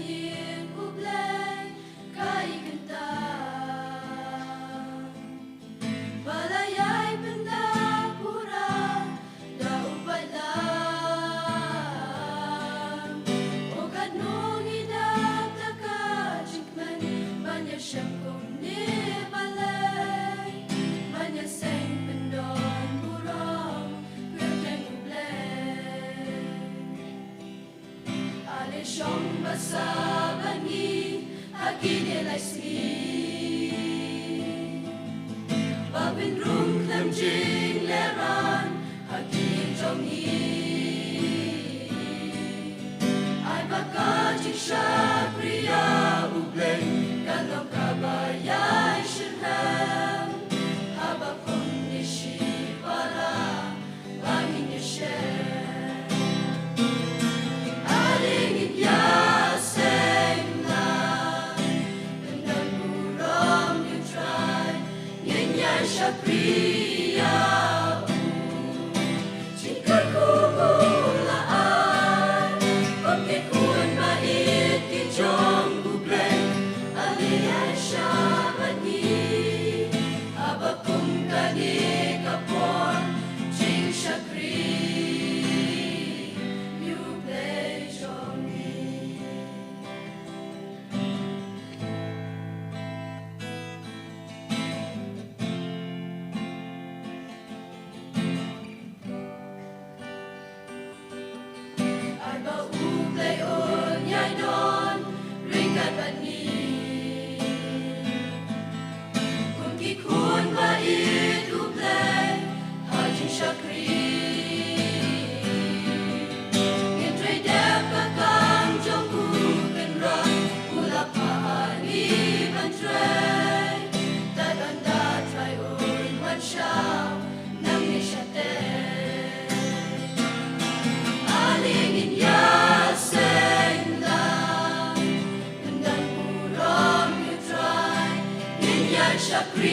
bayin ublay kai kanta balayay benda pura daupalam o ganong idagdaka chikman banya syakong ni balay banya seng pendon burong kerteng ublay ale syong basa bangi haki nilai sri babin rung klam jing leran haki trong hi ai baka jiksha priya ublay kalong kabayay shirham habakong nishi para bangin yashem aling ibyaseng na Tendang burong you try Nyanyan siya priya Chikar kubulaan Pagkikun mait Kijong bublay Aliyay siya mani Abakum kani kapor Ching siya kri Bublay jongi Arba ublay on yay don ringkat bani Kun kikun bait ublay hajing syakri Ngintray dep kakang jongku kenra Ulap paani bantray Tadanda try un wan siyaw nang nisyate Aling inyaseng lang Tendang burong you try Nyanyan syakri